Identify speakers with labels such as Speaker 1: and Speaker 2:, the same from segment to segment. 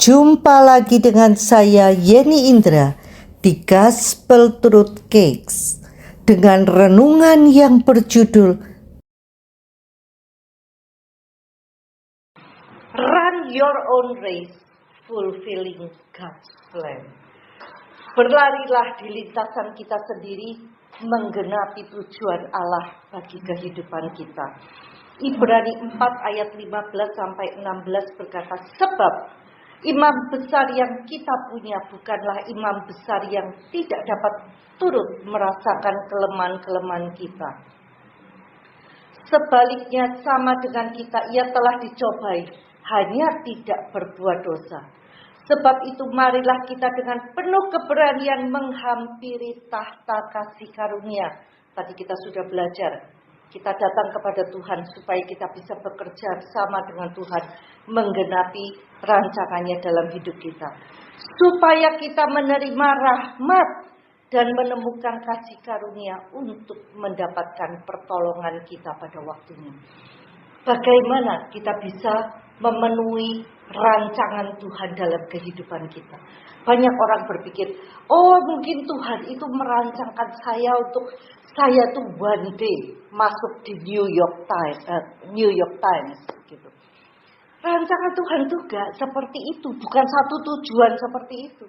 Speaker 1: Jumpa lagi dengan saya Yeni Indra di Gospel Truth Cakes dengan renungan yang berjudul Run Your Own Race, Fulfilling God's Plan. Berlarilah di lintasan kita sendiri, menggenapi tujuan Allah bagi kehidupan kita. Ibrani 4 ayat 15-16 berkata, sebab imam besar yang kita punya bukanlah imam besar yang tidak dapat turut merasakan kelemahan-kelemahan kita. Sebaliknya sama dengan kita, ia telah dicobai, hanya tidak berbuat dosa. Sebab itu marilah kita dengan penuh keberanian menghampiri tahta kasih karunia. Tadi kita sudah belajar, kita datang kepada Tuhan supaya kita bisa bekerja sama dengan Tuhan, menggenapi rancangannya dalam hidup kita. Supaya kita menerima rahmat dan menemukan kasih karunia untuk mendapatkan pertolongan kita pada waktunya. Bagaimana kita bisa memenuhi rancangan Tuhan dalam kehidupan kita? Banyak orang berpikir, oh mungkin Tuhan itu merancangkan saya untuk saya tuh one day masuk di New York Times gitu. Rancangan Tuhan tuh gak seperti itu, bukan satu tujuan seperti itu.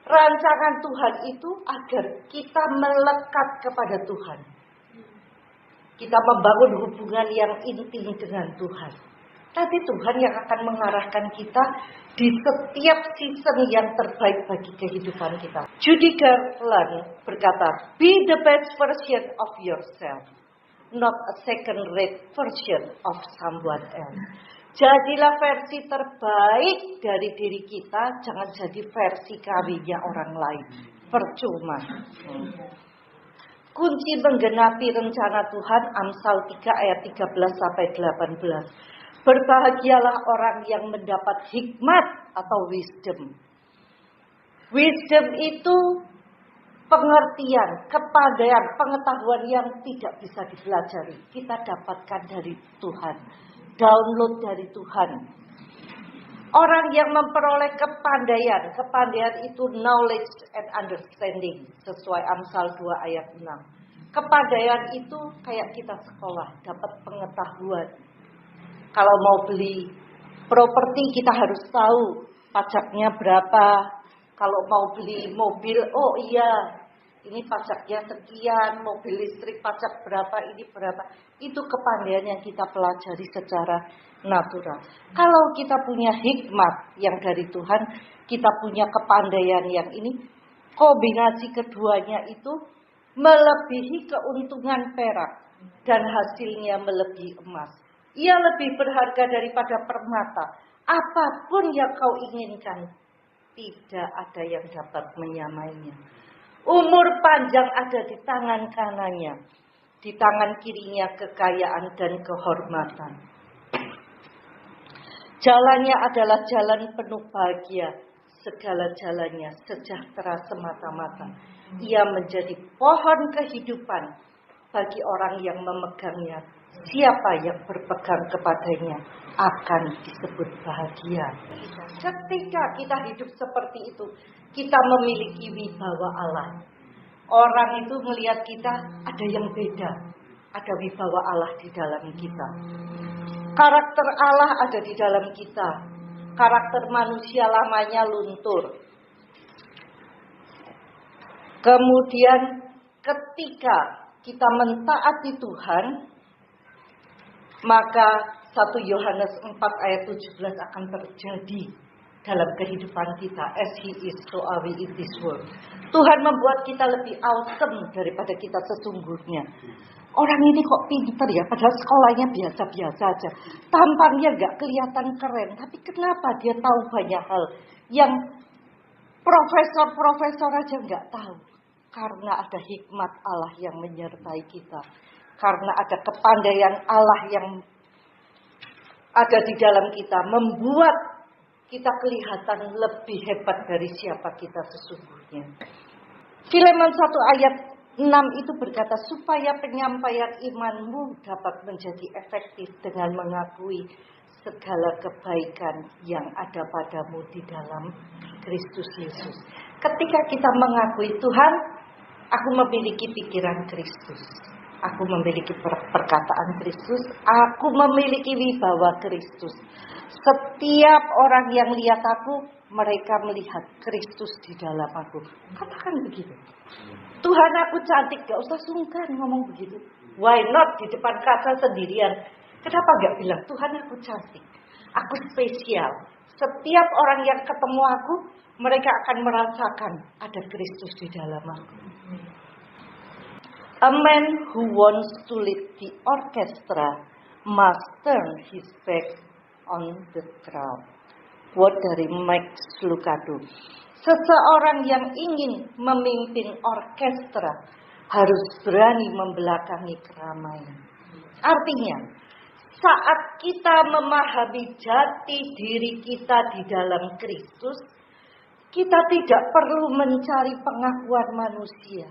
Speaker 1: Rancangan Tuhan itu agar kita melekat kepada Tuhan. Kita membangun hubungan yang intim dengan Tuhan. Nanti Tuhan yang akan mengarahkan kita di setiap season yang terbaik bagi kehidupan kita. Judy Garland berkata, be the best version of yourself, not a second-rate version of someone else. Jadilah versi terbaik dari diri kita, jangan jadi versi kawinnya orang lain. Percuma. Kunci menggenapi rencana Tuhan, Amsal 3 ayat 13-18. Berbahagialah orang yang mendapat hikmat atau wisdom. Wisdom itu pengertian, kepandaian, pengetahuan yang tidak bisa dipelajari. Kita dapatkan dari Tuhan, download dari Tuhan. Orang yang memperoleh kepandaian itu knowledge and understanding, sesuai Amsal 2 ayat 6. Kepandaian itu kayak kita sekolah, dapat pengetahuan. Kalau mau beli properti kita harus tahu pajaknya berapa. Kalau mau beli mobil, oh iya, ini pajaknya sekian, mobil listrik pajak berapa, ini berapa. Itu kepandaian yang kita pelajari secara natural. Kalau kita punya hikmat yang dari Tuhan, kita punya kepandaian yang ini, kombinasi keduanya itu melebihi keuntungan perak dan hasilnya melebihi emas. Ia lebih berharga daripada permata. Apapun yang kau inginkan, tidak ada yang dapat menyamainya. Umur panjang ada di tangan kanannya, di tangan kirinya kekayaan dan kehormatan. Jalannya adalah jalan penuh bahagia, segala jalannya sejahtera semata-mata. Ia menjadi pohon kehidupan bagi orang yang memegangnya. Siapa yang berpegang kepadanya akan disebut bahagia. Ketika kita hidup seperti itu, kita memiliki wibawa Allah. Orang itu melihat kita ada yang beda, ada wibawa Allah di dalam kita. Karakter Allah ada di dalam kita. Karakter manusia lamanya luntur. Kemudian ketika kita mentaati Tuhan, maka 1 Yohanes 4 ayat 17 akan terjadi dalam kehidupan kita. As He is, so are we in this world. Tuhan membuat kita lebih awesome daripada kita sesungguhnya. Orang ini kok pintar ya, padahal sekolahnya biasa-biasa aja. Tampangnya gak kelihatan keren, tapi kenapa dia tahu banyak hal yang profesor-profesor aja gak tahu. Karena ada hikmat Allah yang menyertai kita. Karena ada kepandaian Allah yang ada di dalam kita, membuat kita kelihatan lebih hebat dari siapa kita sesungguhnya. Filemon 1 ayat 6 itu berkata, supaya penyampaian imanmu dapat menjadi efektif dengan mengakui segala kebaikan yang ada padamu di dalam Kristus Yesus. Ketika kita mengakui Tuhan, aku memiliki pikiran Kristus, aku memiliki perkataan Kristus, aku memiliki wibawa Kristus. Setiap orang yang lihat aku, mereka melihat Kristus di dalam aku. Katakan begitu. Tuhan, aku cantik, gak usah sungkan ngomong begitu. Why not di depan kaca sendirian? Kenapa gak bilang, Tuhan aku cantik, aku spesial. Setiap orang yang ketemu aku, mereka akan merasakan ada Kristus di dalam aku. A man who wants to lead the orchestra must turn his back on the crowd. Quote dari Max Lucado. Seseorang yang ingin memimpin orkestra harus berani membelakangi keramaian. Artinya, saat kita memahami jati diri kita di dalam Kristus, kita tidak perlu mencari pengakuan manusia.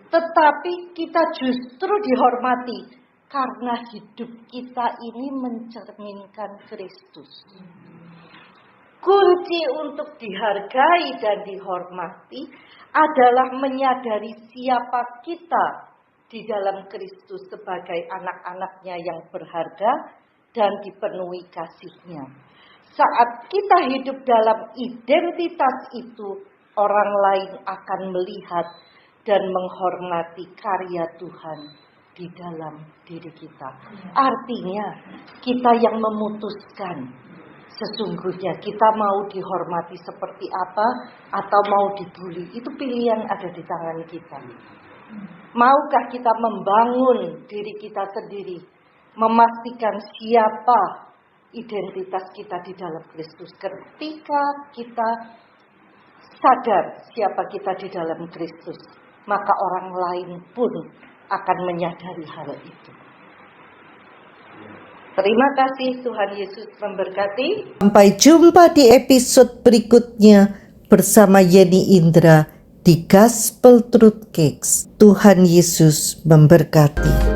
Speaker 1: Tetapi kita justru dihormati karena hidup kita ini mencerminkan Kristus. Kunci untuk dihargai dan dihormati adalah menyadari siapa kita di dalam Kristus sebagai anak-anaknya yang berharga dan dipenuhi kasih-Nya. Saat kita hidup dalam identitas itu, orang lain akan melihat dan menghormati karya Tuhan di dalam diri kita. Artinya, kita yang memutuskan sesungguhnya kita mau dihormati seperti apa atau mau dibully. Itu pilihan ada di tangan kita. Maukah kita membangun diri kita sendiri, memastikan siapa identitas kita di dalam Kristus. Ketika kita sadar siapa kita di dalam Kristus, maka orang lain pun akan menyadari hal itu. Terima kasih, Tuhan Yesus memberkati.
Speaker 2: Sampai jumpa di episode berikutnya bersama Yeni Indra di Gospel Truth Cakes. Tuhan Yesus memberkati.